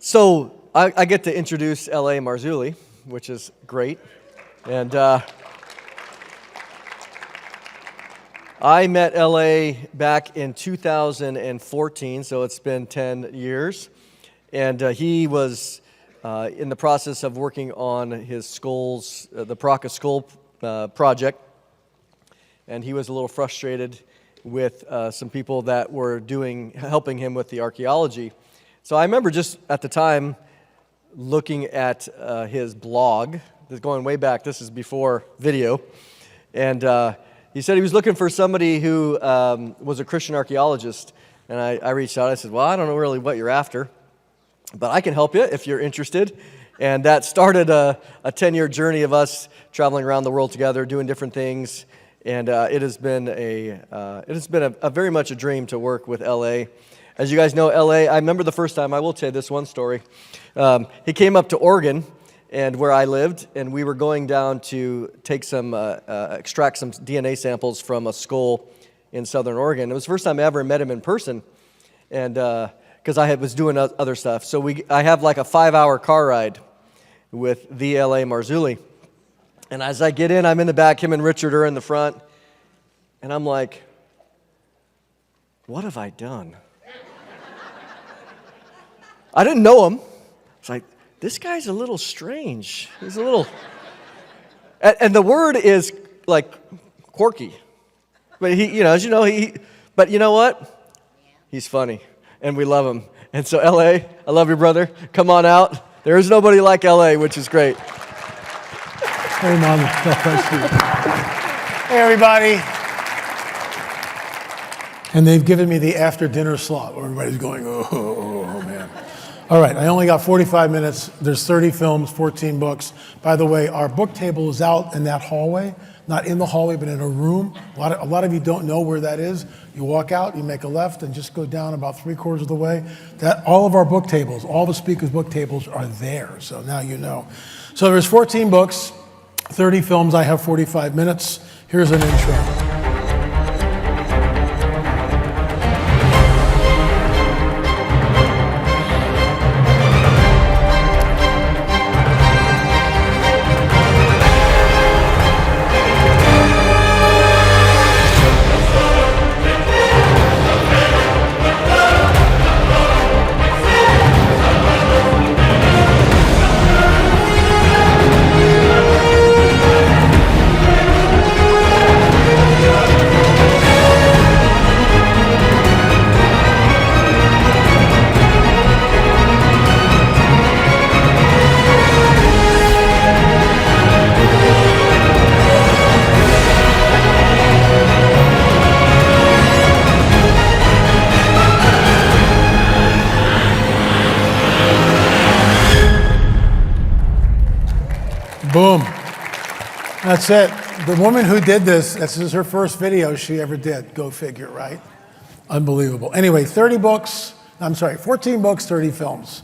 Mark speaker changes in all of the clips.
Speaker 1: So I get to introduce LA Marzulli, which is great. And I met LA back in 2014, so it's been 10 years. And he was in the process of working on his skulls, the Praca Skull project. And he was a little frustrated with some people that were helping him with the archaeology. So I remember just at the time looking at his blog. This is going way back. This is before video. And he said he was looking for somebody who was a Christian archaeologist. And I reached out. I said, well, I don't know really what you're after, but I can help you if you're interested. And that started a 10-year journey of us traveling around the world together, doing different things. And it has been a very much a dream to work with LA. As you guys know, LA, I remember the first time, I will tell you this one story. He came up to Oregon, and where I lived, and we were going down to take extract some DNA samples from a skull in Southern Oregon. It was the first time I ever met him in person, and because I was doing other stuff. So I have like a 5-hour car ride with the LA Marzulli. And as I get in, I'm in the back, him and Richard are in the front, and I'm like, what have I done? I didn't know him. It's like, this guy's a little strange. He's a little... And the word is like quirky. But as you know, but you know what? He's funny, and we love him. And so LA, I love you, brother. Come on out. There is nobody like LA, which is great.
Speaker 2: Hey, Mom. Hey, everybody. And they've given me the after-dinner slot where everybody's going, oh, man. All right, I only got 45 minutes. There's 30 films, 14 books. By the way, our book table is out in that hallway, not in the hallway, but in a room. A lot of you don't know where that is. You walk out, you make a left, and just go down about 3/4 of the way. All of our book tables, all the speakers' book tables are there, so now you know. So there's 14 books, 30 films. I have 45 minutes. Here's an intro. Boom. That's it. The woman who did this is her first video she ever did. Go figure, right? Unbelievable. Anyway, 14 books, 30 films.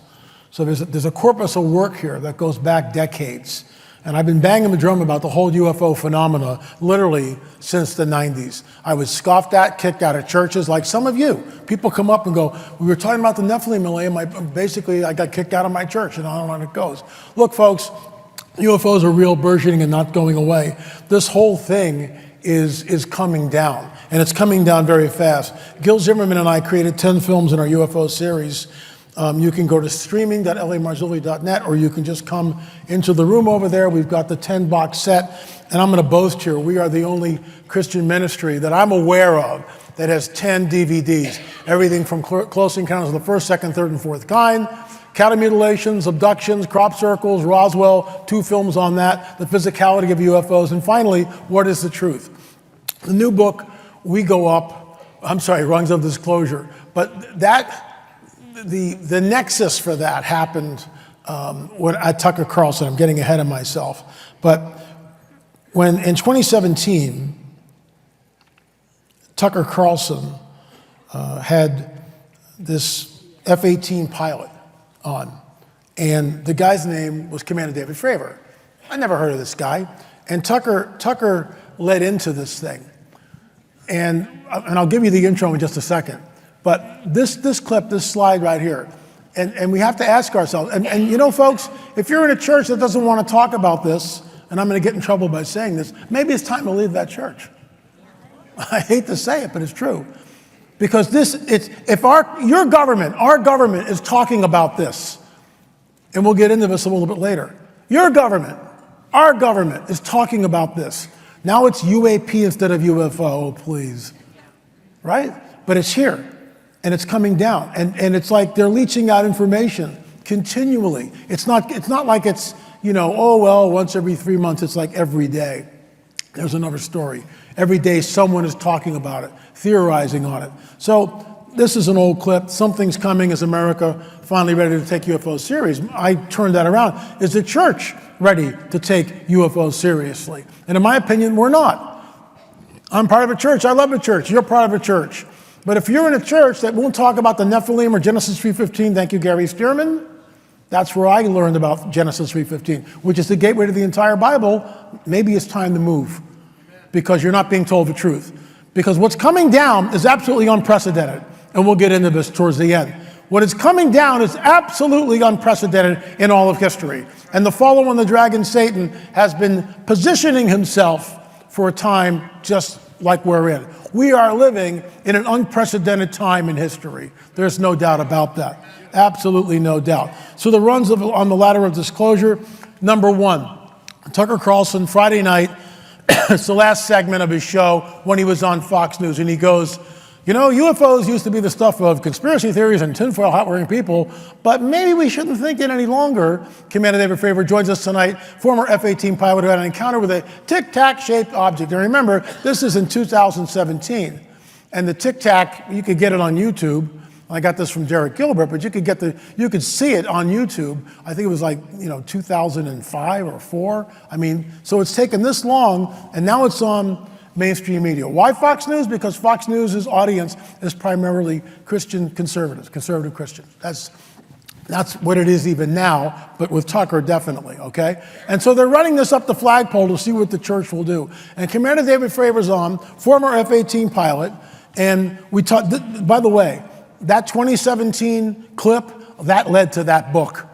Speaker 2: So there's a corpus of work here that goes back decades. And I've been banging the drum about the whole UFO phenomena literally since the 90s. I was scoffed at, kicked out of churches, like some of you. People come up and go, we were talking about the Nephilim millennium. Basically, I got kicked out of my church, and I don't know how it goes. Look, folks, UFOs are real, burgeoning, and not going away. This whole thing is coming down, and it's coming down very fast. Gil Zimmerman and I created 10 films in our UFO series. You can go to streaming.lamarzulli.net, or you can just come into the room over there. We've got the 10-box set, and I'm going to boast here. We are the only Christian ministry that I'm aware of that has 10 DVDs. Everything from Close Encounters of the First, Second, Third, and Fourth Kind, cattle mutilations, abductions, crop circles, Roswell, 2 films on that, the physicality of UFOs, and finally, what is the truth? The new book, Rungs of Disclosure, but the nexus for that happened at Tucker Carlson. I'm getting ahead of myself. But when in 2017, Tucker Carlson had this F-18 pilot on, and the guy's name was Commander David Fravor. I never heard of this guy, and Tucker led into this thing, and I'll give you the intro in just a second. But this clip, this slide right here, And we have to ask ourselves, and you know, folks, if you're in a church that doesn't want to talk about this, and I'm going to get in trouble by saying this, maybe it's time to leave that church. I hate to say it, but it's true. Because if our government is talking about this, and we'll get into this a little bit later. Our government is talking about this. Now it's UAP instead of UFO, please. Right? But it's here, and it's coming down. And it's like they're leaching out information continually. It's not like it's, once every 3 months. It's like every day. There's another story. Every day someone is talking about it, theorizing on it. So this is an old clip. Something's coming. Is America finally ready to take UFOs serious? I turned that around. Is the church ready to take UFOs seriously? And in my opinion, we're not. I'm part of a church. I love a church. You're part of a church. But if you're in a church that won't talk about the Nephilim or Genesis 3:15, thank you, Gary Stearman. That's where I learned about Genesis 3:15, which is the gateway to the entire Bible. Maybe it's time to move because you're not being told the truth. Because what's coming down is absolutely unprecedented. And we'll get into this towards the end. What is coming down is absolutely unprecedented in all of history. And the fallen one, the dragon Satan, has been positioning himself for a time just like we're in. We are living in an unprecedented time in history. There's no doubt about that. Absolutely no doubt. So the runs on the ladder of disclosure. Number one, Tucker Carlson, Friday night, it's the last segment of his show when he was on Fox News, and he goes, UFOs used to be the stuff of conspiracy theories and tinfoil hat-wearing people, but maybe we shouldn't think it any longer. Commander David Fravor joins us tonight, former F-18 pilot who had an encounter with a tic-tac-shaped object. And remember, this is in 2017, and the tic-tac, you could get it on YouTube. I got this from Derek Gilbert, but you could see it on YouTube. I think it was like 2005 or 4. So it's taken this long, and now it's on mainstream media. Why Fox News? Because Fox News' audience is primarily Christian conservatives, conservative Christians. That's what it is even now, but with Tucker, definitely, okay? And so they're running this up the flagpole to see what the church will do. And Commander David Fravor's on, former F-18 pilot, and we talked, by the way, that 2017 clip, that led to that book.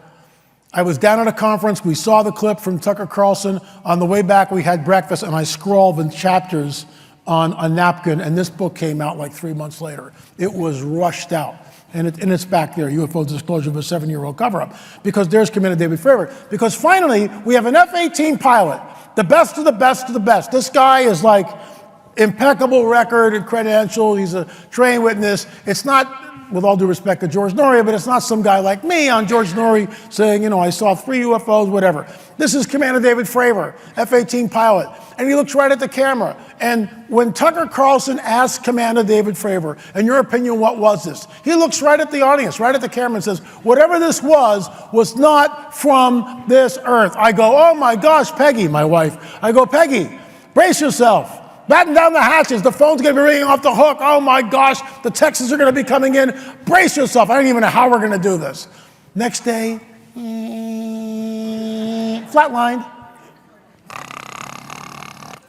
Speaker 2: I was down at a conference, we saw the clip from Tucker Carlson. On the way back, we had breakfast, and I scrawled the chapters on a napkin, and this book came out like 3 months later. It was rushed out, and it's back there, UFO Disclosure of a 7-year-old cover-up, because there's Commander David Fravor. Because finally, we have an F-18 pilot, the best of the best of the best. This guy is like impeccable record and credential. He's a trained witness. It's not, with all due respect to George Norrie, but it's not some guy like me on George Norrie saying, I saw 3 UFOs, whatever. This is Commander David Fravor, F-18 pilot, and he looks right at the camera. And when Tucker Carlson asked Commander David Fravor, in your opinion, what was this? He looks right at the audience, right at the camera, and says, whatever this was not from this earth. I go, oh my gosh, Peggy, my wife. I go, Peggy, brace yourself. Batten down the hatches. The phone's going to be ringing off the hook. Oh my gosh, the texts are going to be coming in. Brace yourself. I don't even know how we're going to do this. Next day, flatlined.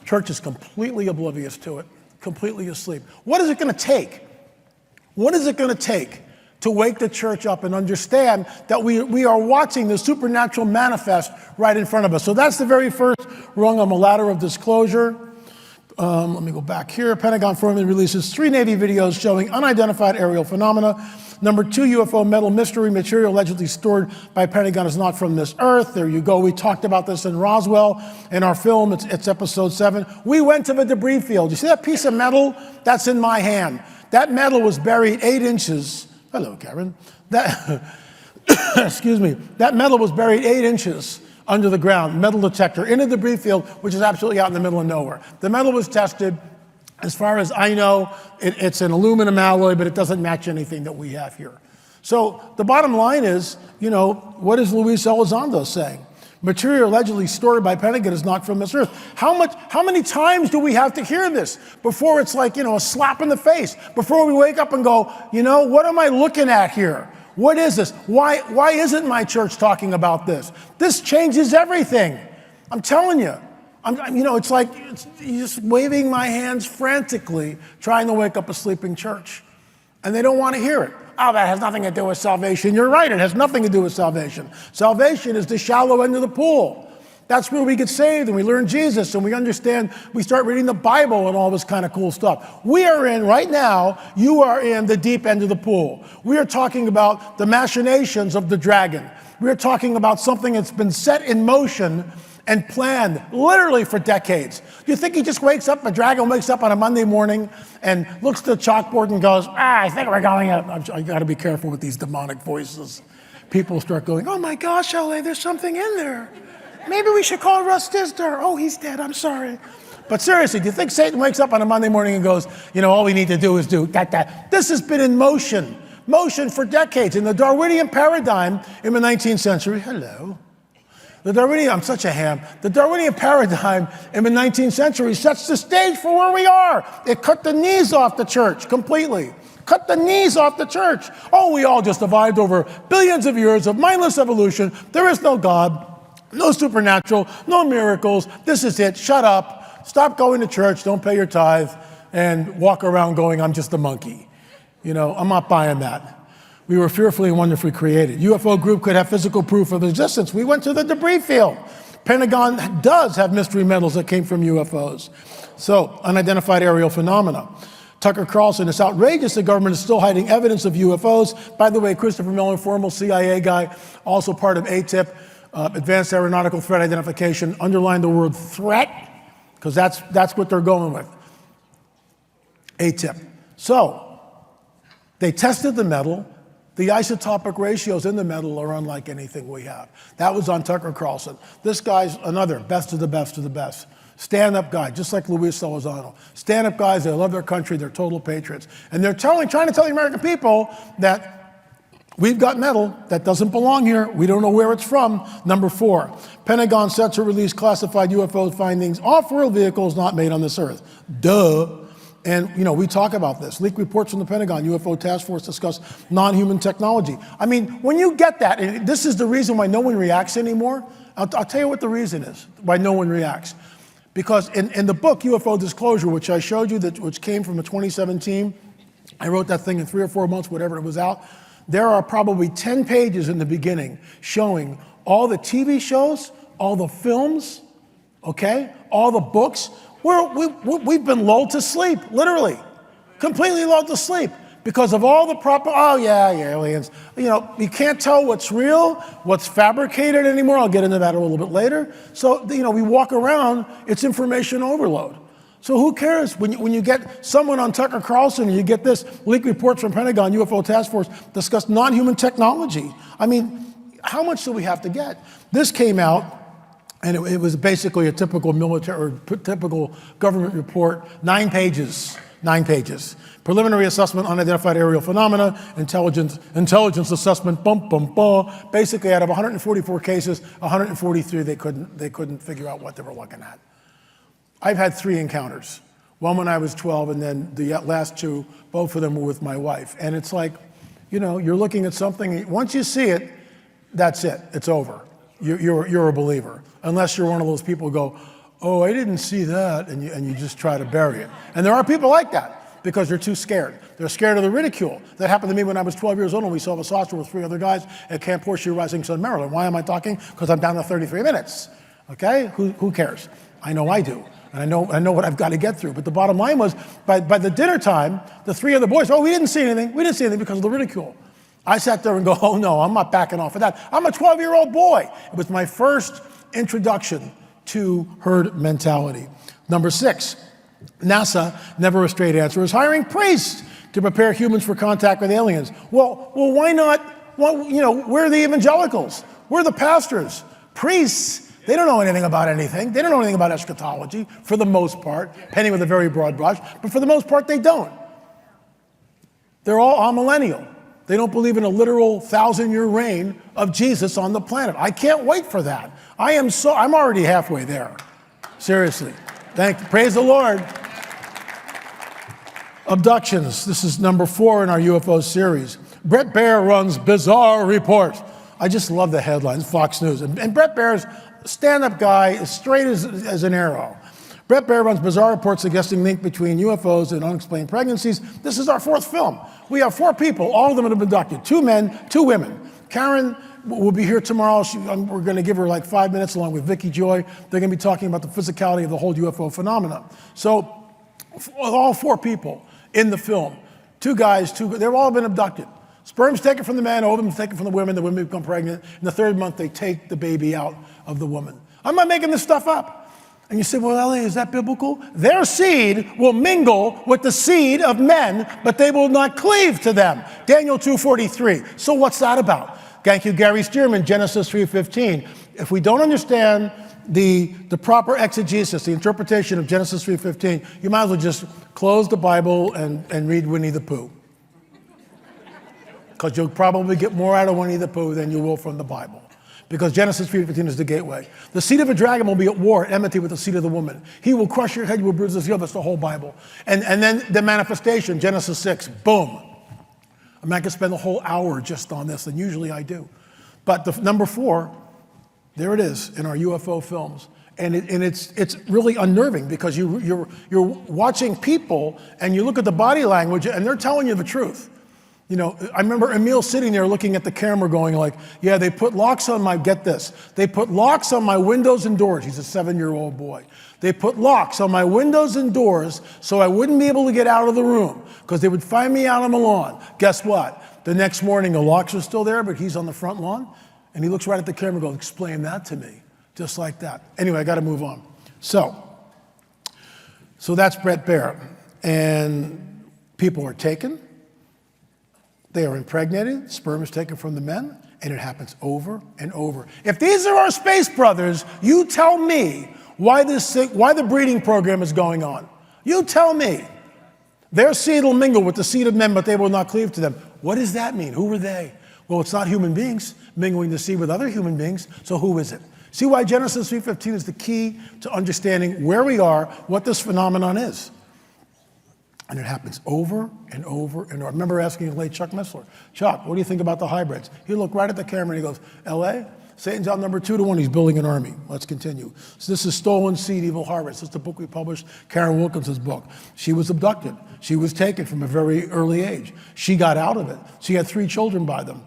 Speaker 2: Church is completely oblivious to it, completely asleep. What is it going to take? What is it going to take to wake the church up and understand that we are watching the supernatural manifest right in front of us? So that's the very first rung on the ladder of disclosure. Let me go back here. Pentagon formally releases 3 Navy videos showing unidentified aerial phenomena. Number 2, UFO metal mystery material allegedly stored by Pentagon is not from this earth. There you go. We talked about this in Roswell in our film. It's episode 7. We went to the debris field. You see that piece of metal? That's in my hand. That metal was buried 8 inches. Hello, Karen. Excuse me. That metal was buried 8 inches under the ground, metal detector, in a debris field, which is absolutely out in the middle of nowhere. The metal was tested. As far as I know, it's an aluminum alloy, but it doesn't match anything that we have here. So the bottom line is, what is Luis Elizondo saying? Material allegedly stored by Pentagon is not from this earth. How many times do we have to hear this before it's like, a slap in the face? Before we wake up and go, what am I looking at here? What is this? Why isn't my church talking about this? This changes everything. I'm telling you. It's like you're just waving my hands frantically, trying to wake up a sleeping church. And they don't want to hear it. Oh, that has nothing to do with salvation. You're right, it has nothing to do with salvation. Salvation is the shallow end of the pool. That's where we get saved and we learn Jesus and we understand, we start reading the Bible and all this kind of cool stuff. We are in, right now, you are in the deep end of the pool. We are talking about the machinations of the dragon. We are talking about something that's been set in motion and planned literally for decades. Do you think he just wakes up, a dragon wakes up on a Monday morning and looks at the chalkboard and goes, I think we're going up. I got to be careful with these demonic voices. People start going, oh my gosh, LA, there's something in there. Maybe we should call Russ Dizdar. Oh, he's dead, I'm sorry. But seriously, do you think Satan wakes up on a Monday morning and goes, all we need to do is do that. This has been in motion for decades. In the Darwinian paradigm in the 19th century, the Darwinian paradigm in the 19th century sets the stage for where we are. It cut the knees off the church completely. Cut the knees off the church. Oh, we all just survived over billions of years of mindless evolution. There is no God, no supernatural, no miracles. This is it. Shut up. Stop going to church. Don't pay your tithe and walk around going, I'm just a monkey. I'm not buying that. We were fearfully and wonderfully created. UFO group could have physical proof of existence. We went to the debris field. Pentagon does have mystery metals that came from UFOs. So, unidentified aerial phenomena. Tucker Carlson, it's outrageous the government is still hiding evidence of UFOs. By the way, Christopher Miller, former CIA guy, also part of ATIP, Advanced Aeronautical Threat Identification, underlined the word threat, because that's what they're going with. ATIP. So, they tested the metal. The isotopic ratios in the metal are unlike anything we have. That was on Tucker Carlson. This guy's another best of the best of the best. Stand-up guy, just like Luis Salazano. Stand-up guys, they love their country, they're total patriots. And they're trying to tell the American people that we've got metal that doesn't belong here. We don't know where it's from. Number 4, Pentagon set to release classified UFO findings off-world vehicles not made on this earth. Duh. And, we talk about this. Leaked reports from the Pentagon, UFO task force discuss non-human technology. I mean, when you get that, and this is the reason why no one reacts anymore. I'll tell you what the reason is why no one reacts. Because in the book, UFO Disclosure, which I showed you, which came from a 2017, I wrote that thing in 3 or 4 months, whatever it was out. There are probably 10 pages in the beginning showing all the TV shows, all the films, all the books. We've been lulled to sleep, literally, completely lulled to sleep because of all the aliens. You can't tell what's real, what's fabricated anymore. I'll get into that a little bit later. So, we walk around, it's information overload. So who cares when you get someone on Tucker Carlson and you get this leaked reports from Pentagon, UFO task force discuss non-human technology. I mean, how much do we have to get? This came out. And it was basically a typical military or typical government report, 9 pages. Preliminary assessment, unidentified aerial phenomena, intelligence assessment, Basically, out of 144 cases, 143 they couldn't figure out what they were looking at. I've had 3 encounters. One when I was 12, and then the last 2, both of them were with my wife. And it's like, you're looking at something. Once you see it, that's it. It's over. You're a believer. Unless you're one of those people who go, oh, I didn't see that, and you just try to bury it. And there are people like that because they're too scared. They're scared of the ridicule. That happened to me when I was 12 years old and we saw a saucer with 3 other guys at Camp Horseshoe Rising Sun, Maryland. Why am I talking? Because I'm down to 33 minutes. Okay? Who cares? I know I do. And I know what I've got to get through. But the bottom line was, by the dinner time, the 3 other boys, we didn't see anything. We didn't see anything because of the ridicule. I sat there and go, oh no, I'm not backing off of that. I'm a 12-year-old boy. It was my first introduction to herd mentality. Number 6, NASA, never a straight answer, is hiring priests to prepare humans for contact with aliens. Well, why not? We're the evangelicals. We're the pastors. Priests, they don't know anything about anything. They don't know anything about eschatology, for the most part, painting with a very broad brush, but for the most part, they don't. They're all amillennial. They don't believe in a literal 1,000-year reign of Jesus on the planet. I can't wait for that. I'm already halfway there. Seriously. Praise the Lord. Abductions. This is number 4 in our UFO series. Bret Baier runs bizarre report. I just love the headlines, Fox News. And Bret Baier's stand-up guy, as straight as an arrow. Brett Baer runs bizarre reports suggesting link between UFOs and unexplained pregnancies. This is our 4th film. We have 4 people, all of them have been abducted, 2 men, 2 women. Karen will be here tomorrow. We're going to give her like 5 minutes along with Vicky Joy. They're going to be talking about the physicality of the whole UFO phenomenon. So all 4 people in the film, 2 guys, they've all been abducted. Sperm's taken from the man, ovum's taken from the women become pregnant. In the 3rd month, they take the baby out of the woman. I'm not making this stuff up. And you say, well, Ellie, is that biblical? Their seed will mingle with the seed of men, but they will not cleave to them. Daniel 2:43. So what's that about? Thank you, Gary Stearman, Genesis 3:15. If we don't understand the proper exegesis, the interpretation of Genesis 3:15, you might as well just close the Bible and read Winnie the Pooh. Because you'll probably get more out of Winnie the Pooh than you will from the Bible. Because Genesis 3:15 is the gateway. The seed of a dragon will be at war, at enmity with the seed of the woman. He will crush your head, you will bruise his heel. That's the whole Bible. And then the manifestation, Genesis 6, boom. I'm not going to spend the whole hour just on this, and usually I do. But the number 4, there it is in our UFO films. And it's really unnerving because you're watching people and you look at the body language and they're telling you the truth. You know, I remember Emil sitting there looking at the camera going like, yeah, they put locks on get this, they put locks on my windows and doors. He's a 7-year-old boy. They put locks on my windows and doors so I wouldn't be able to get out of the room because they would find me out on the lawn. Guess what? The next morning, the locks are still there, but he's on the front lawn. And he looks right at the camera and goes, explain that to me. Just like that. Anyway, I got to move on. So that's Brett Baer. And people are taken. They are impregnated, sperm is taken from the men, and it happens over and over. If these are our space brothers, you tell me why the breeding program is going on. You tell me. Their seed will mingle with the seed of men, but they will not cleave to them. What does that mean? Who are they? Well, it's not human beings mingling the seed with other human beings, so who is it? See why Genesis 3:15 is the key to understanding where we are, what this phenomenon is. And it happens over and over and over. I remember asking the late Chuck Missler, Chuck, what do you think about the hybrids? He looked right at the camera and he goes, L.A., Satan's out number 2 to 1. He's building an army. Let's continue. So this is Stolen Seed, Evil Harvest. This is the book we published, Karen Wilkinson's book. She was abducted. She was taken from a very early age. She got out of it. She had 3 children by them.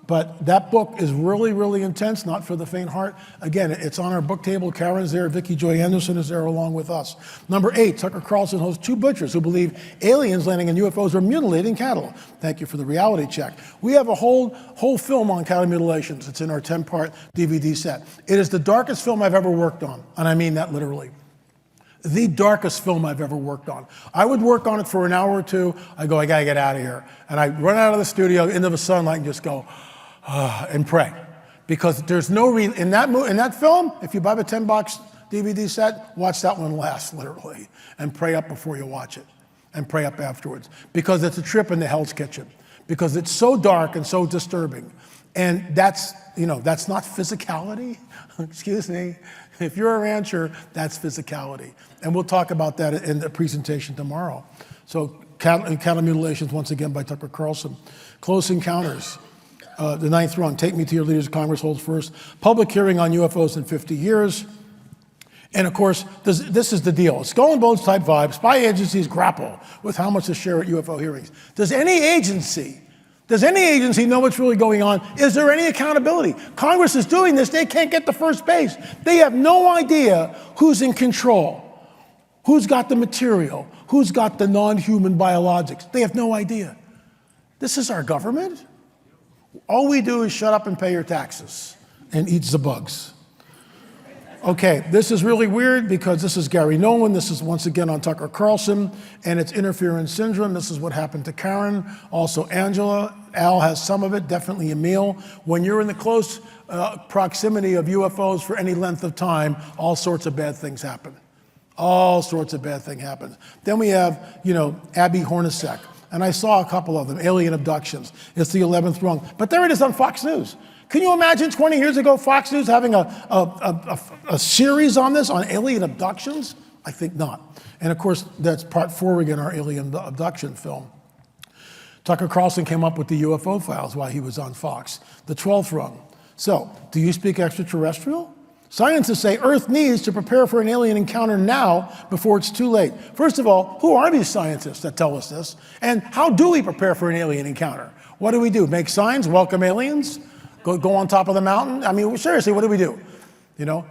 Speaker 2: But that book is really, really intense, not for the faint heart. Again, it's on our book table. Karen's there. Vicky Joy Anderson is there along with us. Number 8, Tucker Carlson hosts 2 butchers who believe aliens landing in UFOs are mutilating cattle. Thank you for the reality check. We have a whole film on cattle mutilations. It's in our 10-part DVD set. It is the darkest film I've ever worked on, and I mean that literally. The darkest film I've ever worked on. I would work on it for an hour or 2. I go, I gotta get out of here. And I run out of the studio into the sunlight and just go, and pray, because there's no in that film. If you buy the $10 DVD set, watch that one last, literally, and pray up before you watch it, and pray up afterwards, because it's a trip in the Hell's Kitchen, because it's so dark and so disturbing, and that's not physicality. Excuse me. If you're a rancher, that's physicality, and we'll talk about that in the presentation tomorrow. So, cattle mutilations once again by Tucker Carlson. Close Encounters. The 9th run, Take Me to Your Leaders, Congress holds first. Public hearing on UFOs in 50 years. And of course, this is the deal. Skull and Bones type vibe. Spy agencies grapple with how much to share at UFO hearings. Does any agency know what's really going on? Is there any accountability? Congress is doing this. They can't get to first base. They have no idea who's in control, who's got the material, who's got the non-human biologics. They have no idea. This is our government. All we do is shut up and pay your taxes and eat the bugs. Okay, this is really weird because this is Gary Nolan. This is once again on Tucker Carlson, and it's interference syndrome. This is what happened to Karen, also Angela. Al has some of it, definitely Emil. When you're in the close proximity of UFOs for any length of time, all sorts of bad things happen. All sorts of bad things happen. Then we have, Abby Hornacek. And I saw a couple of them, alien abductions. It's the 11th rung. But there it is on Fox News. Can you imagine 20 years ago, Fox News having a series on this, on alien abductions? I think not. And of course, that's part 4 again, our alien abduction film. Tucker Carlson came up with the UFO files while he was on Fox. The 12th rung. So, do you speak extraterrestrial? Scientists say Earth needs to prepare for an alien encounter now before it's too late. First of all, who are these scientists that tell us this? And how do we prepare for an alien encounter? What do? Make signs, welcome aliens? Go on top of the mountain? I mean, seriously, what do we do? You know,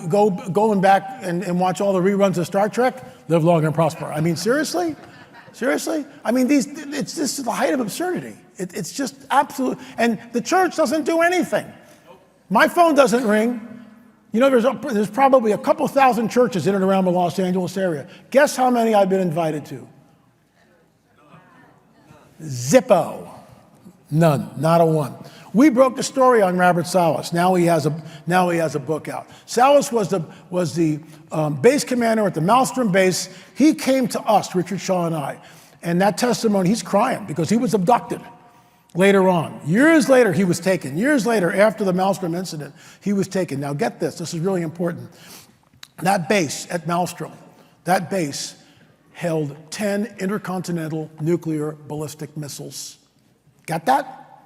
Speaker 2: going back and watch all the reruns of Star Trek? Live long and prosper. I mean, seriously? Seriously? I mean, it's just the height of absurdity. It's just absolute, and the church doesn't do anything. My phone doesn't ring. You know, there's probably a couple thousand churches in and around the Los Angeles area. Guess how many I've been invited to? Zippo. None, not a one. We broke the story on Robert Salas. Now he has a book out. Salas was the base commander at the Maelstrom base. He came to us, Richard Shaw and I, and that testimony, he's crying because he was abducted. Later on, years later, he was taken. Years later, after the Maelstrom incident, he was taken. Now get this is really important. That base at Maelstrom, that base held 10 intercontinental nuclear ballistic missiles. Got that?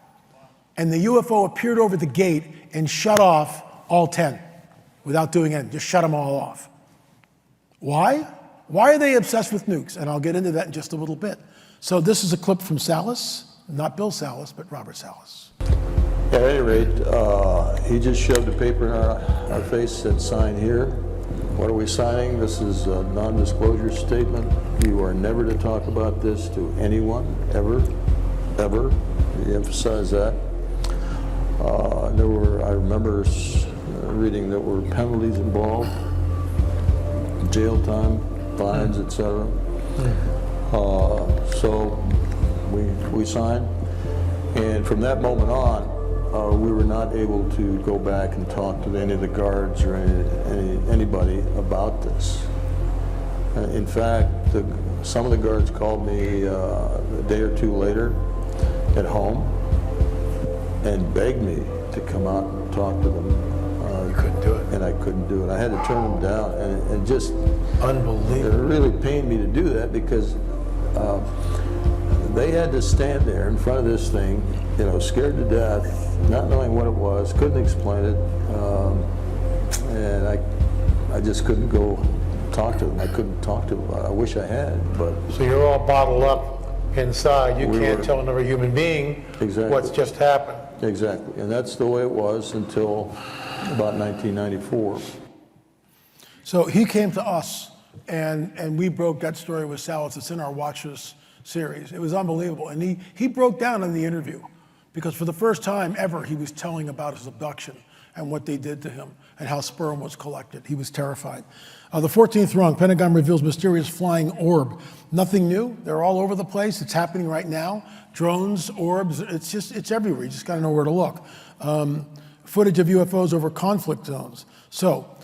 Speaker 2: And the UFO appeared over the gate and shut off all 10 without doing anything, just shut them all off. Why? Why are they obsessed with nukes? And I'll get into that in just a little bit. So this is a clip from Salas. Not Bill Salas, but Robert Salas.
Speaker 3: At any rate, he just shoved a paper in our face, said sign here. What are we signing? This is a non-disclosure statement. You are never to talk about this to anyone, ever, ever. He emphasized that. I remember reading there were penalties involved, jail time, fines, etc. So we signed, and from that moment on, we were not able to go back and talk to any of the guards or anybody about this. In fact, some of the guards called me a day or two later at home and begged me to come out and talk to them.
Speaker 2: You couldn't do it.
Speaker 3: And I couldn't do it. I had to turn them down, and just
Speaker 2: unbelievable.
Speaker 3: It really pained me to do that because they had to stand there in front of this thing, you know, scared to death, not knowing what it was, couldn't explain it, and I just couldn't go talk to them. I couldn't talk to them. I wish I had, but.
Speaker 4: So you're all bottled up inside. You can't tell another human being what's just happened.
Speaker 3: Exactly, and that's the way it was until about 1994.
Speaker 2: So he came to us, and we broke that story with Salas. It's in our Watchers series. It was unbelievable, and he broke down in the interview because for the first time ever he was telling about his abduction and what they did to him and how sperm was collected. He was terrified. The 14th rung, Pentagon reveals mysterious flying orb. Nothing new. They're all over the place. It's happening right now. Drones, orbs, it's everywhere. You just got to know where to look. Footage of UFOs over conflict zones. So,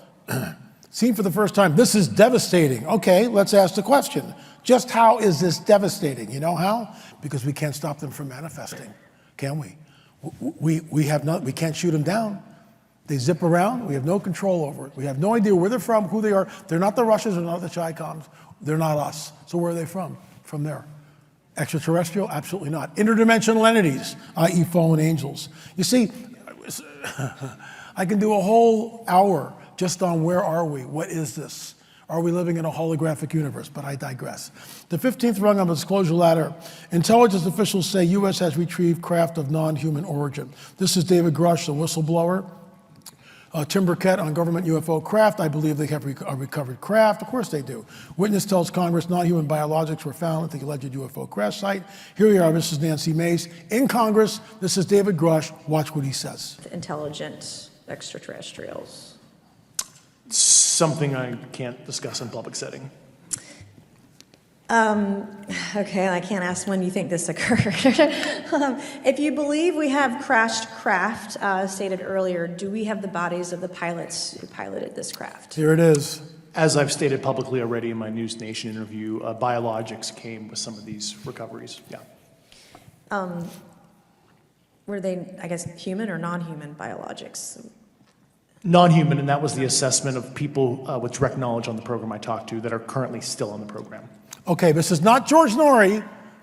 Speaker 2: seen for the first time. This is devastating. Okay, let's ask the question. Just how is this devastating? You know how? Because we can't stop them from manifesting, can we? We can't shoot them down. They zip around. We have no control over it. We have no idea where they're from, who they are. They're not the Russians. They're not the Chi-Coms. They're not us. So where are they from? From there. Extraterrestrial? Absolutely not. Interdimensional entities, i.e. fallen angels. You see, I can do a whole hour just on where are we? What is this? Are we living in a holographic universe? But I digress. The 15th rung on the disclosure ladder. Intelligence officials say U.S. has retrieved craft of non-human origin. This is David Grush, the whistleblower. Tim Burkett on government UFO craft. I believe they have a recovered craft. Of course they do. Witness tells Congress non-human biologics were found at the alleged UFO crash site. Here we are. This is Nancy Mace in Congress. This is David Grush. Watch what he says.
Speaker 5: Intelligent extraterrestrials.
Speaker 6: Something I can't discuss in public setting.
Speaker 5: Okay, I can't ask when you think this occurred. If you believe we have crashed craft, stated earlier, do we have the bodies of the pilots who piloted this craft?
Speaker 2: Here it is.
Speaker 6: As I've stated publicly already in my News Nation interview, biologics came with some of these recoveries, yeah.
Speaker 5: Were they, I guess, human or non-human biologics?
Speaker 6: Non-human, and that was the assessment of people with direct knowledge on the program I talked to that are currently still on the program.
Speaker 2: Okay, this is not George Norrie.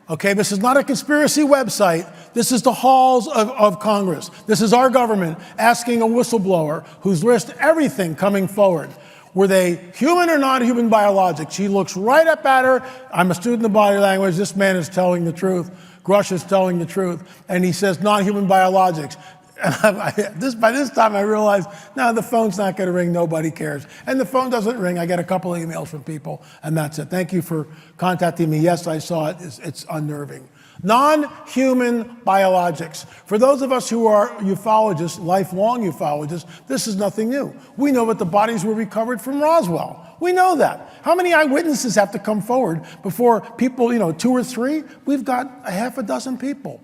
Speaker 2: Okay, this is not a conspiracy website. This is the halls of Congress. This is our government asking a whistleblower who's risked everything coming forward. Were they human or non-human biologics? He looks right up at her. I'm a student of body language. This man is telling the truth. Grush is telling the truth. And he says non-human biologics. And by this time I realized, no, the phone's not going to ring. Nobody cares. And the phone doesn't ring. I get a couple of emails from people, and that's it. Thank you for contacting me. Yes, I saw it. It's unnerving. Non-human biologics. For those of us who are ufologists, lifelong ufologists, this is nothing new. We know that the bodies were recovered from Roswell. We know that. How many eyewitnesses have to come forward before people, 2 or 3? We've got a half a dozen people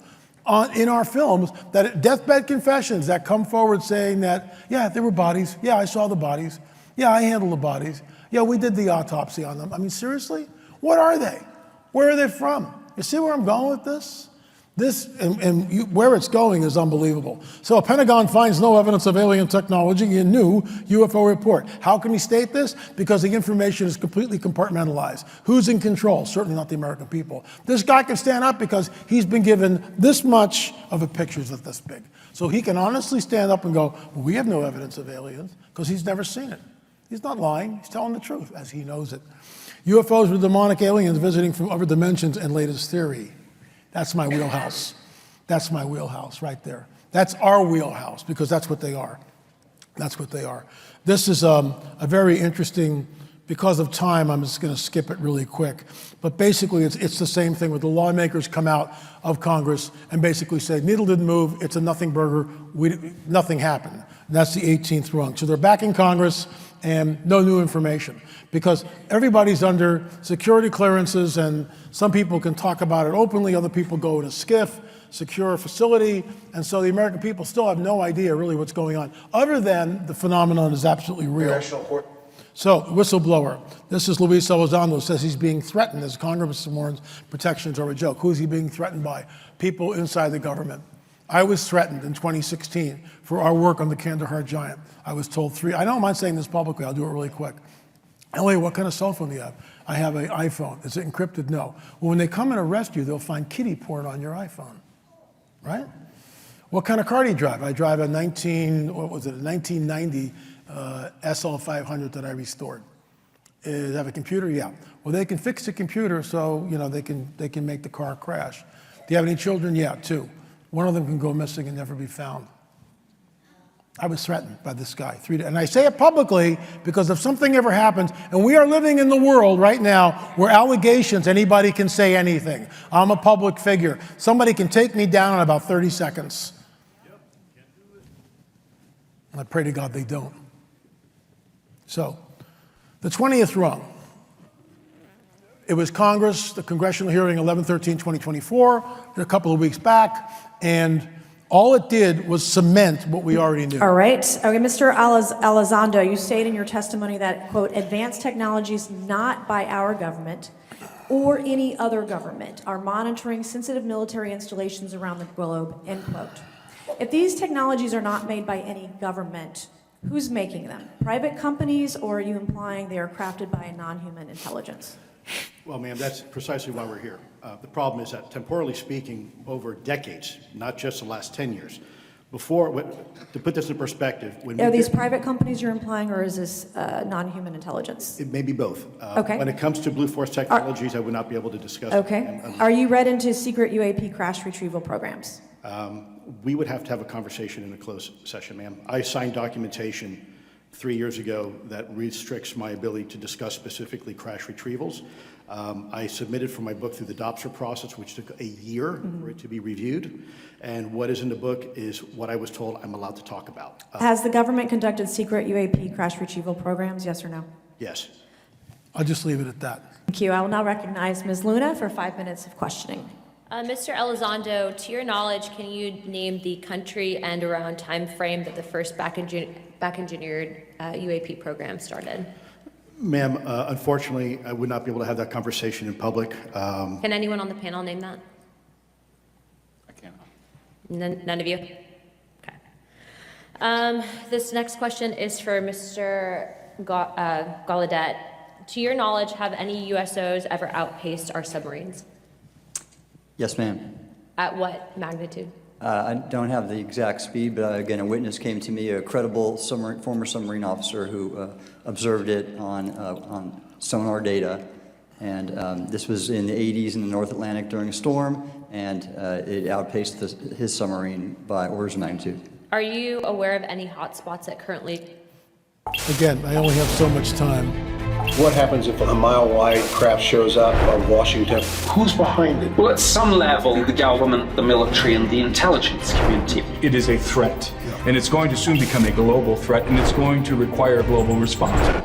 Speaker 2: in our films, that deathbed confessions that come forward saying that, yeah, there were bodies. Yeah, I saw the bodies. Yeah, I handled the bodies. Yeah, we did the autopsy on them. I mean, seriously? What are they? Where are they from? You see where I'm going with this? Where it's going is unbelievable. So, Pentagon finds no evidence of alien technology in new UFO report. How can he state this? Because the information is completely compartmentalized. Who's in control? Certainly not the American people. This guy can stand up because he's been given this much of a pictures of this big. So he can honestly stand up and go, well, we have no evidence of aliens, because he's never seen it. He's not lying. He's telling the truth, as he knows it. UFOs were demonic aliens visiting from other dimensions and latest theory. That's my wheelhouse. That's my wheelhouse right there. That's our wheelhouse, because that's what they are. That's what they are. This is a very interesting, because of time, I'm just going to skip it really quick. But basically, it's the same thing where the lawmakers come out of Congress and basically say, needle didn't move, it's a nothing burger, nothing happened. And that's the 18th rung. So they're back in Congress, and no new information, because everybody's under security clearances, and some people can talk about it openly, other people go in a skiff, secure facility, and so the American people still have no idea really what's going on, other than the phenomenon is absolutely real. So, whistleblower. This is Luis Elizondo, says he's being threatened as Congressman warns protections are a joke. Who's he being threatened by? People inside the government. I was threatened in 2016 for our work on the Kandahar Giant. I was told I don't mind saying this publicly, I'll do it really quick. Elliot, what kind of cell phone do you have? I have an iPhone. Is it encrypted? No. Well, when they come and arrest you, they'll find kiddie porn on your iPhone, right? What kind of car do you drive? I drive a 1990 SL500 that I restored. Does it have a computer? Yeah. Well, they can fix the computer so, they can make the car crash. Do you have any children? Yeah, 2. One of them can go missing and never be found. I was threatened by this guy. And I say it publicly because if something ever happens, and we are living in the world right now where allegations, anybody can say anything. I'm a public figure. Somebody can take me down in about 30 seconds. And I pray to God they don't. So, the 20th rung. It was Congress, the congressional hearing 11/13/2024, a couple of weeks back, and all it did was cement what we already knew.
Speaker 5: All right. Okay, Mr. Elizondo, you state in your testimony that, quote, advanced technologies not by our government or any other government are monitoring sensitive military installations around the globe, end quote. If these technologies are not made by any government, who's making them? Private companies, or are you implying they are crafted by a non-human intelligence?
Speaker 7: Well, ma'am, that's precisely why we're here. The problem is that, temporally speaking, over decades, not just the last 10 years, to put this in perspective,
Speaker 5: are these private companies you're implying, or is this non-human intelligence?
Speaker 7: It may be both.
Speaker 5: Okay.
Speaker 7: When it comes to Blue Force Technologies, I would not be able to discuss it.
Speaker 5: Okay. Are you read into secret UAP crash retrieval programs?
Speaker 7: We would have to have a conversation in a closed session, ma'am. I signed documentation 3 years ago that restricts my ability to discuss specifically crash retrievals. I submitted for my book through the DOPSR process, which took a year for it to be reviewed. And what is in the book is what I was told I'm allowed to talk about.
Speaker 5: Has the government conducted secret UAP crash retrieval programs, yes or no?
Speaker 7: Yes.
Speaker 2: I'll just leave it at that.
Speaker 5: Thank you. I will now recognize Ms. Luna for 5 minutes of questioning.
Speaker 8: Mr. Elizondo, to your knowledge, can you name the country and around time frame that the first back-engineered UAP program started?
Speaker 7: Ma'am, unfortunately, I would not be able to have that conversation in public.
Speaker 8: Can anyone on the panel name that?
Speaker 7: I can't.
Speaker 8: None of you? Okay. This next question is for Mr. Gallaudet. To your knowledge, have any USOs ever outpaced our submarines?
Speaker 9: Yes, ma'am.
Speaker 8: At what magnitude?
Speaker 9: I don't have the exact speed, but again, a witness came to me, a credible former submarine officer who observed it on sonar data. And this was in the 80s in the North Atlantic during a storm, and it outpaced his submarine by orders of magnitude.
Speaker 8: Are you aware of any hotspots that currently?
Speaker 2: Again, I only have so much time.
Speaker 10: What happens if a mile-wide craft shows up of Washington? Who's behind it?
Speaker 11: Well, at some level, the government, the military, and the intelligence community.
Speaker 12: It is a threat, and it's going to soon become a global threat, and it's going to require a global response.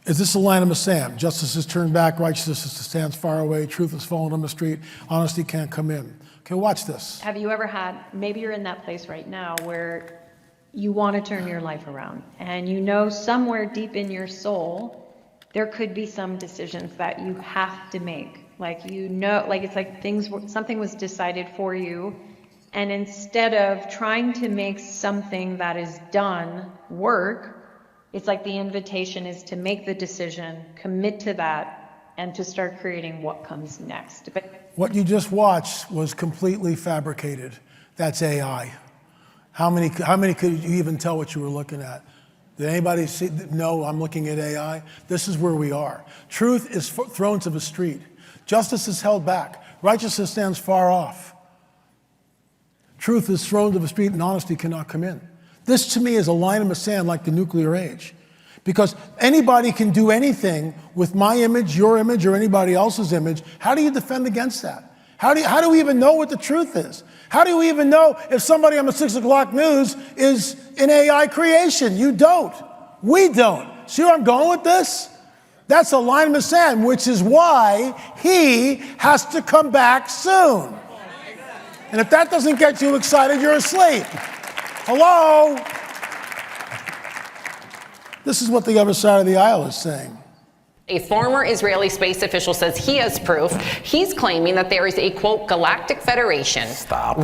Speaker 2: Is this a line in the sand? Justice is turned back, righteousness stands far away, truth is fallen on the street, honesty can't come in. Okay, watch this.
Speaker 13: Have you ever had, maybe you're in that place right now where you want to turn your life around, and you know somewhere deep in your soul there could be some decisions that you have to make. Like, you know, like it's like something was decided for you, and instead of trying to make something that is done work, it's like the invitation is to make the decision, commit to that, and to start creating what comes next. But
Speaker 2: what you just watched was completely fabricated. That's AI. How many could you even tell what you were looking at? Did anybody see? No, I'm looking at AI. This is where we are. Truth is thrown to the street. Justice is held back. Righteousness stands far off. Truth is thrown to the street and honesty cannot come in. This to me is a line in the sand like the nuclear age. Because anybody can do anything with my image, your image, or anybody else's image. How do you defend against that? How do we even know what the truth is? How do we even know if somebody on the 6 o'clock news is an AI creation? You don't. We don't. See where I'm going with this? That's a line in the sand, which is why he has to come back soon. And if that doesn't get you excited, you're asleep. Hello? This is what the other side of the aisle is saying.
Speaker 14: A former Israeli space official says he has proof. He's claiming that there is a, quote, galactic federation stop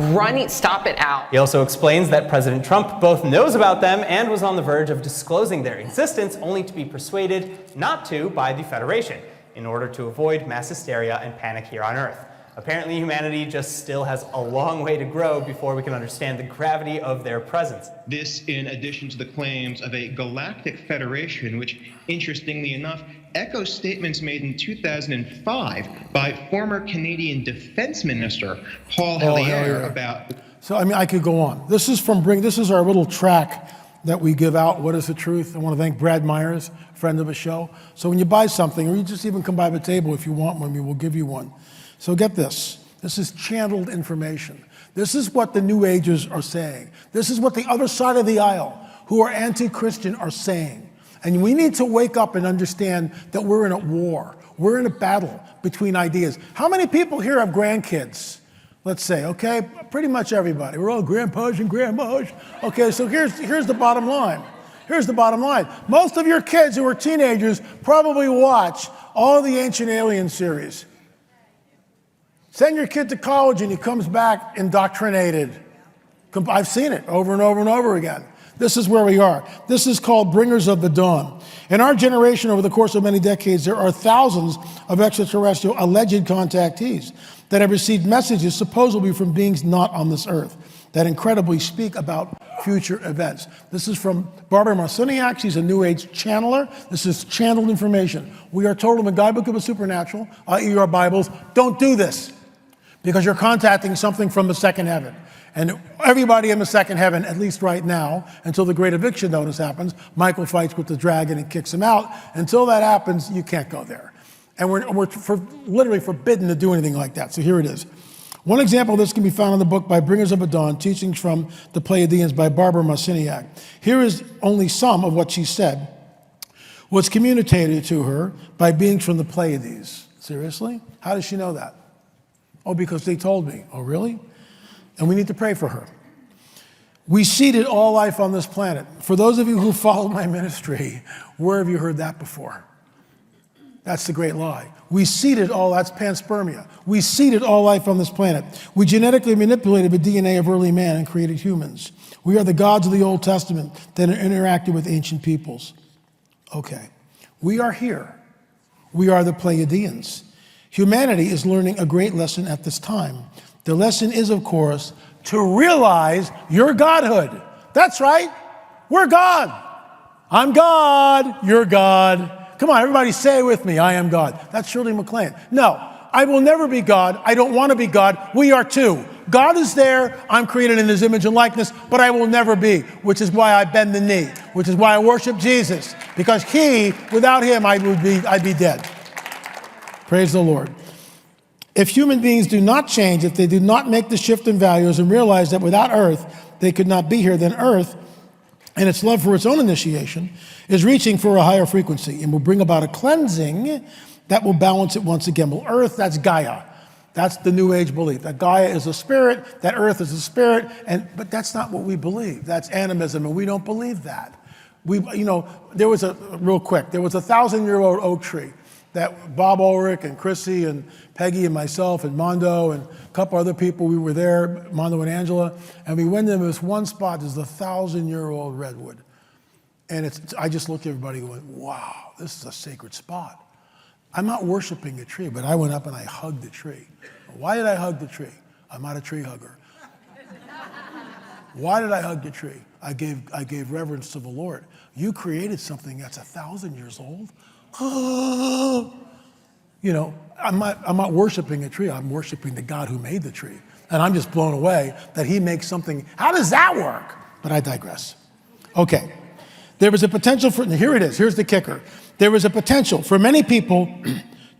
Speaker 14: it out.
Speaker 15: He also explains that President Trump both knows about them and was on the verge of disclosing their existence, only to be persuaded not to by the Federation in order to avoid mass hysteria and panic here on Earth. Apparently, humanity just still has a long way to grow before we can understand the gravity of their presence.
Speaker 16: This in addition to the claims of a galactic federation, which, interestingly enough, echoes statements made in 2005 by former Canadian Defense Minister Paul Hellyer about...
Speaker 2: So, I mean, I could go on. This is our little track that we give out, What is the Truth? I want to thank Brad Myers, friend of the show. So when you buy something, or you just even come by the table if you want one, we will give you one. So get this. This is channeled information. This is what the New Agers are saying. This is what the other side of the aisle, who are anti-Christian, are saying. And we need to wake up and understand that we're in a war. We're in a battle between ideas. How many people here have grandkids? Let's say, okay, pretty much everybody. We're all grandpas and grandmas. Okay, so here's the bottom line. Here's the bottom line. Most of your kids who are teenagers probably watch all the Ancient Alien series. Send your kid to college and he comes back indoctrinated. I've seen it over and over and over again. This is where we are. This is called Bringers of the Dawn. In our generation, over the course of many decades, there are thousands of extraterrestrial alleged contactees that have received messages supposedly from beings not on this earth that incredibly speak about future events. This is from Barbara Marzulli. She's a New Age channeler. This is channeled information. We are told in the Guidebook of the Supernatural, i.e. our Bibles, don't do this, because you're contacting something from the second heaven. And everybody in the second heaven, at least right now, until the great eviction notice happens, Michael fights with the dragon and kicks him out. Until that happens, you can't go there. And we're literally forbidden to do anything like that. So here it is. One example of this can be found in the book by Bringers of the Dawn, Teachings from the Pleiadians by Barbara Marzulli. Here is only some of what she said was communicated to her by beings from the Pleiades. Seriously? How does she know that? Oh, because they told me. Oh, really? And we need to pray for her. We seeded all life on this planet. For those of you who follow my ministry, where have you heard that before? That's the great lie. We seeded that's panspermia. We seeded all life on this planet. We genetically manipulated the DNA of early man and created humans. We are the gods of the Old Testament that interacted with ancient peoples. Okay. We are here. We are the Pleiadians. Humanity is learning a great lesson at this time. The lesson is, of course, to realize your godhood. That's right. We're God. I'm God. You're God. Come on, everybody say it with me. I am God. That's Shirley MacLaine. No, I will never be God. I don't want to be God. We are too. God is there. I'm created in his image and likeness, but I will never be, which is why I bend the knee, which is why I worship Jesus, because without him, I'd be dead. Praise the Lord. If human beings do not change, if they do not make the shift in values and realize that without Earth, they could not be here, then Earth, and its love for its own initiation, is reaching for a higher frequency and will bring about a cleansing that will balance it once again. Well, Earth, that's Gaia. That's the New Age belief, that Gaia is a spirit, that Earth is a spirit, but that's not what we believe. That's animism, and we don't believe that. There was a 1,000-year-old oak tree that Bob Ulrich and Chrissy and Peggy and myself and Mondo and a couple other people, we were there, Mondo and Angela, and we went into this one spot, there's a 1,000-year-old redwood. And I just looked at everybody going, wow, this is a sacred spot. I'm not worshiping a tree, but I went up and I hugged the tree. Why did I hug the tree? I'm not a tree hugger. Why did I hug the tree? I gave reverence to the Lord. You created something that's 1,000 years old. I'm not worshiping a tree. I'm worshiping the God who made the tree. And I'm just blown away that he makes something. How does that work? But I digress. Okay. There was a potential for, here it is, here's the kicker. There was a potential for many people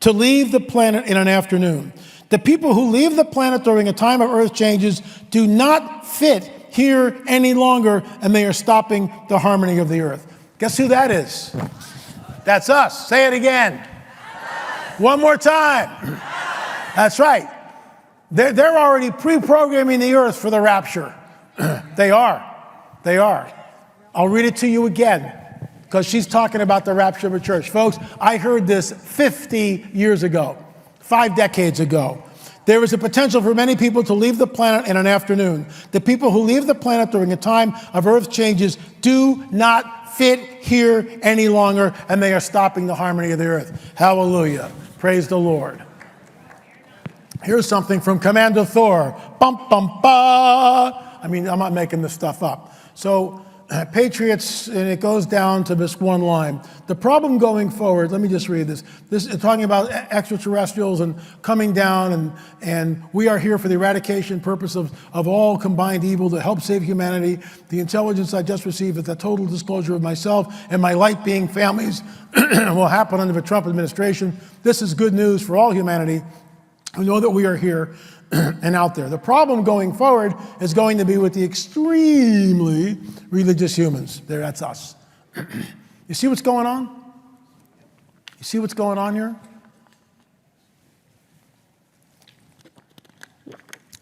Speaker 2: to leave the planet in an afternoon. The people who leave the planet during a time of Earth changes do not fit here any longer, and they are stopping the harmony of the Earth. Guess who that is? That's us. Say it again. One more time. That's right. They're already pre-programming the Earth for the rapture. They are. I'll read it to you again, because she's talking about the rapture of a church. Folks, I heard this 50 years ago, 5 decades ago. There is a potential for many people to leave the planet in an afternoon. The people who leave the planet during a time of Earth changes do not fit here any longer, and they are stopping the harmony of the Earth. Hallelujah. Praise the Lord. Here's something from Commander Thor. Bum, bum, ba. I'm not making this stuff up. So, Patriots, and it goes down to this one line. The problem going forward, let me just read this. This is talking about extraterrestrials and coming down, and we are here for the eradication purpose of all combined evil to help save humanity. The intelligence I just received is the total disclosure of myself and my light-being families will happen under the Trump administration. This is good news for all humanity who know that we are here and out there. The problem going forward is going to be with the extremely religious humans. That's us. You see what's going on? You see what's going on here?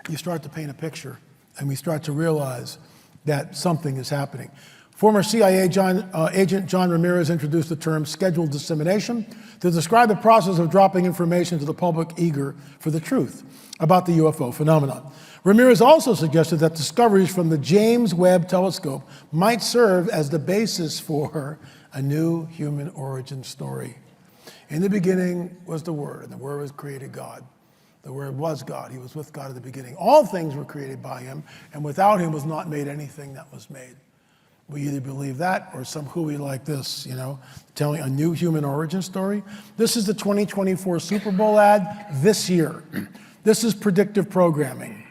Speaker 2: You start to paint a picture, and we start to realize that something is happening. Former CIA agent John Ramirez introduced the term scheduled dissemination to describe the process of dropping information to the public eager for the truth about the UFO phenomenon. Ramirez also suggested that discoveries from the James Webb Telescope might serve as the basis for a new human origin story. In the beginning was the Word, and the Word was created God. The Word was God. He was with God at the beginning. All things were created by him, and without him was not made anything that was made. We either believe that or some hooey like this, telling a new human origin story. This is the 2024 Super Bowl ad this year. This is predictive programming.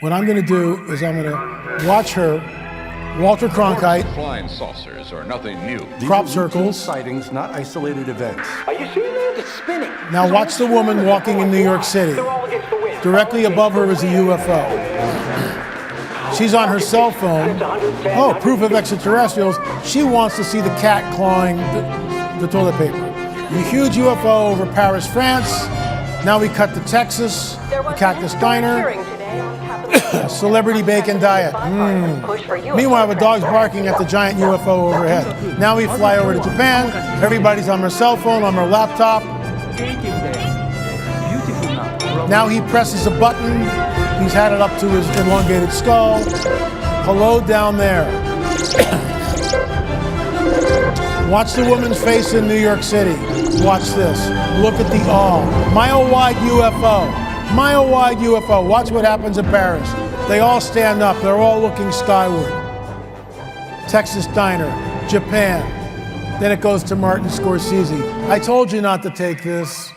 Speaker 2: What I'm going to do is I'm going to watch her, Walter Cronkite.
Speaker 17: Flying saucers are nothing new.
Speaker 2: Crop circles.
Speaker 10: Sightings, not isolated events.
Speaker 17: Are you seeing that? It's spinning.
Speaker 2: Now watch the woman walking in New York City. Directly above her is a UFO. She's on her cell phone. Oh, proof of extraterrestrials. She wants to see the cat clawing the toilet paper. A huge UFO over Paris, France. Now we cut to Texas, the Cactus Diner. Celebrity bacon diet. Meanwhile, the dog's barking at the giant UFO overhead. Now we fly over to Japan. Everybody's on their cell phone, on their laptop. Now he presses a button. He's had it up to his elongated skull. Hello down there. Watch the woman's face in New York City. Watch this. Look at the awe. Mile-wide UFO. Mile-wide UFO. Watch what happens in Paris. They all stand up. They're all looking skyward. Texas Diner, Japan. Then it goes to Martin Scorsese. I told you not to take this.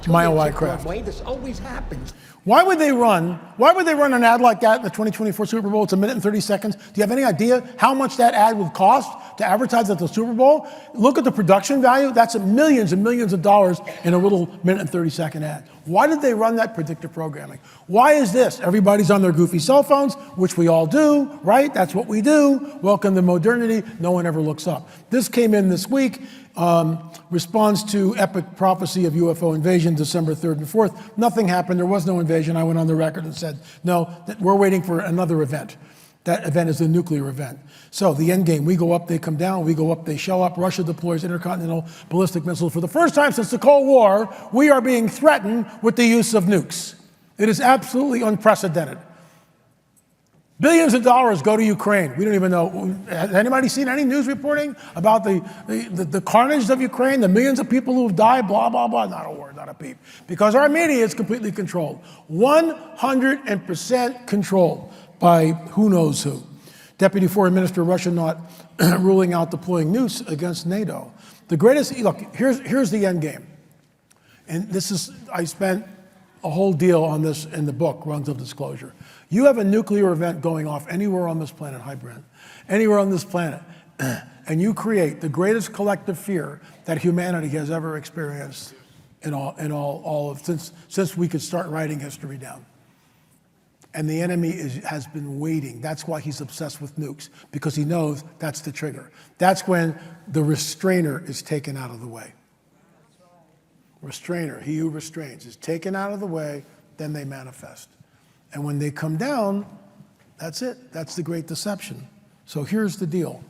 Speaker 2: Mile-wide craft.
Speaker 17: This always happens.
Speaker 2: Why would they run an ad like that in the 2024 Super Bowl? It's 1 minute and 30 seconds. Do you have any idea how much that ad would cost to advertise at the Super Bowl? Look at the production value. That's millions and millions of dollars in a little 1 minute and 30 second ad. Why did they run that predictive programming? Why is this? Everybody's on their goofy cell phones, which we all do, right? That's what we do. Welcome to modernity. No one ever looks up. This came in this week. Responds to epic prophecy of UFO invasion, December 3rd and 4th. Nothing happened. There was no invasion. I went on the record and said, no, we're waiting for another event. That event is the nuclear event. So the end game, we go up, they come down, we go up, they show up. Russia deploys intercontinental ballistic missiles. For the first time since the Cold War, we are being threatened with the use of nukes. It is absolutely unprecedented. Billions of dollars go to Ukraine. We don't even know. Has anybody seen any news reporting about the carnage of Ukraine, the millions of people who have died, blah, blah, blah? Not a word, not a peep. Because our media is completely controlled. 100% controlled by who knows who. Deputy Foreign Minister Russia not ruling out deploying nukes against NATO. The greatest, look, here's the end game. And this is, I spent a whole deal on this in the book, Rungs of Disclosure. You have a nuclear event going off anywhere on this planet, hi Brent, anywhere on this planet, and you create the greatest collective fear that humanity has ever experienced in all of since we could start writing history down. And the enemy has been waiting. That's why he's obsessed with nukes, because he knows that's the trigger. That's when the restrainer is taken out of the way. Restrainer, he who restrains, is taken out of the way, then they manifest. And when they come down, that's it. That's the great deception. So here's the deal.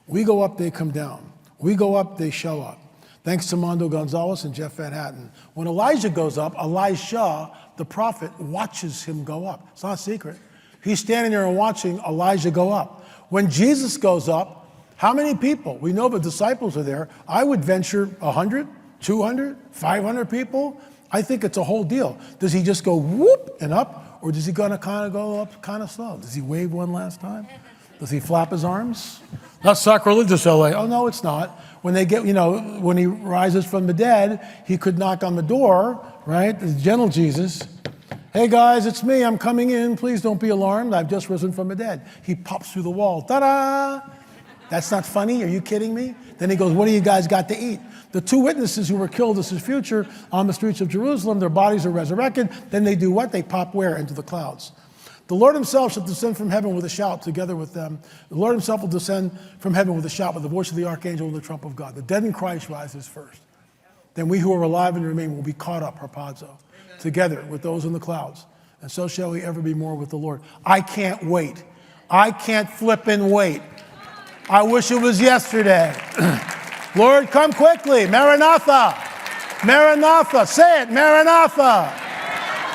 Speaker 2: We go up, they come down. We go up, they show up. Thanks to Mondo Gonzalez and Jeff Van Hatten. When Elijah goes up, Elisha, the prophet, watches him go up. It's not a secret. He's standing there and watching Elijah go up. When Jesus goes up, how many people? We know the disciples are there. I would venture 100, 200, 500 people. I think it's a whole deal. Does he just go whoop and up? Or does he gonna kind of go up kind of slow? Does he wave one last time? Does he flap his arms? Not sacrilegious, LA. Oh, no, it's not. When they get, when he rises from the dead, he could knock on the door, right? The gentle Jesus. Hey, guys, it's me. I'm coming in. Please don't be alarmed. I've just risen from the dead. He pops through the wall. Ta-da! That's not funny. Are you kidding me? Then he goes, what do you guys got to eat? The two witnesses who were killed, this is future, on the streets of Jerusalem, their bodies are resurrected. Then they do what? They pop where? Into the clouds. The Lord himself shall descend from heaven with a shout together with them. The Lord himself will descend from heaven with a shout with the voice of the archangel and the trump of God. The dead in Christ rises first. Then we who are alive and remain will be caught up, harpazo, together with those in the clouds. And so shall we ever be more with the Lord. I can't wait. I can't flip and wait. I wish it was yesterday. Lord, come quickly. Maranatha. Maranatha. Say it. Maranatha.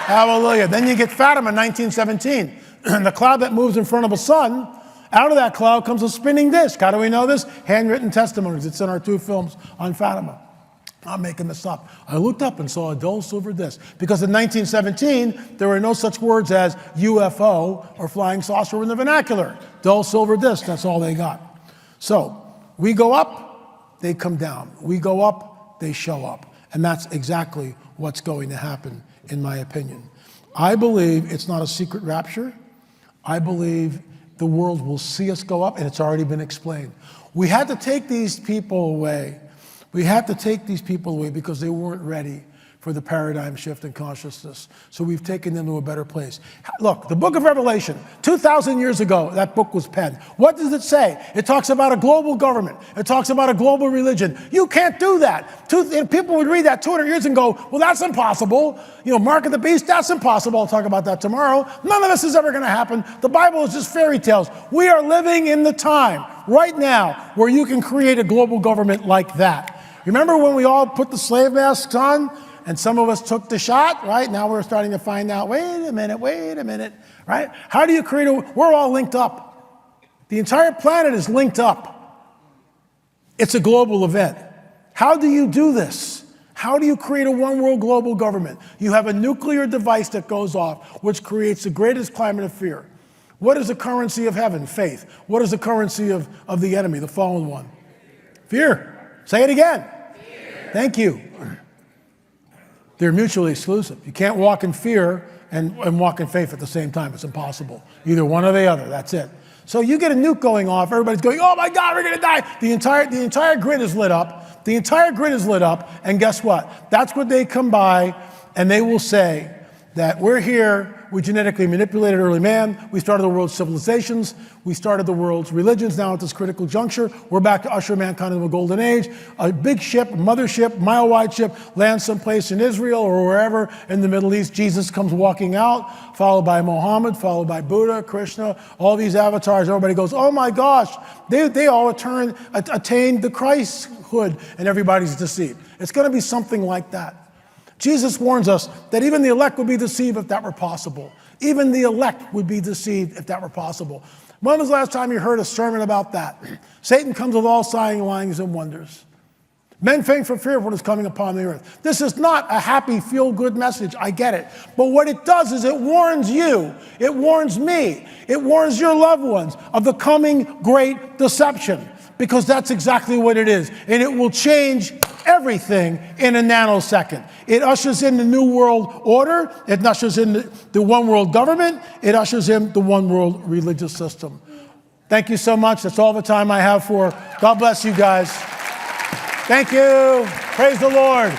Speaker 2: Hallelujah. Then you get Fatima, 1917. And the cloud that moves in front of a sun, out of that cloud comes a spinning disc. How do we know this? Handwritten testimonies. It's in our 2 films on Fatima. I'm making this up. I looked up and saw a dull silver disc. Because in 1917, there were no such words as UFO or flying saucer in the vernacular. Dull silver disc, that's all they got. So, we go up, they come down. We go up, they show up. And that's exactly what's going to happen, in my opinion. I believe it's not a secret rapture. I believe the world will see us go up, and it's already been explained. We had to take these people away. We had to take these people away because they weren't ready for the paradigm shift in consciousness. So we've taken them to a better place. Look, the book of Revelation, 2,000 years ago, that book was penned. What does it say? It talks about a global government. It talks about a global religion. You can't do that. People would read that 200 years and go, well, that's impossible. Mark of the beast, that's impossible. I'll talk about that tomorrow. None of this is ever going to happen. The Bible is just fairy tales. We are living in the time right now where you can create a global government like that. Remember when we all put the slave masks on? and some of us took the shot, right? Now we're starting to find out, wait a minute, right? How do you create we're all linked up. The entire planet is linked up. It's a global event. How do you do this? How do you create a one world global government? You have a nuclear device that goes off, which creates the greatest climate of fear. What is the currency of heaven? Faith. What is the currency of the enemy, the fallen one? Fear. Say it again. Fear. Thank you. They're mutually exclusive. You can't walk in fear and walk in faith at the same time. It's impossible. Either one or the other. That's it. So you get a nuke going off, everybody's going, oh my God, we're going to die. The entire grid is lit up. The entire grid is lit up. And guess what? That's what they come by, and they will say that we're here, we genetically manipulated early man, we started the world's civilizations, we started the world's religions. Now at this critical juncture, we're back to usher mankind into a golden age. A big ship, mothership, mile-wide ship, lands someplace in Israel or wherever in the Middle East. Jesus comes walking out, followed by Muhammad, followed by Buddha, Krishna, all these avatars. Everybody goes, oh my gosh, they all attained the Christhood, and everybody's deceived. It's going to be something like that. Jesus warns us that even the elect would be deceived if that were possible. Even the elect would be deceived if that were possible. When was the last time you heard a sermon about that? Satan comes with all signs, lyings, and wonders. Men faint for fear of what is coming upon the earth. This is not a happy, feel-good message. I get it. But what it does is it warns you. It warns me. It warns your loved ones of the coming great deception. Because that's exactly what it is. And it will change everything in a nanosecond. It ushers in the new world order. It ushers in the one world government. It ushers in the one world religious system. Thank you so much. That's all the time I have for. God bless you guys. Thank you. Praise the Lord.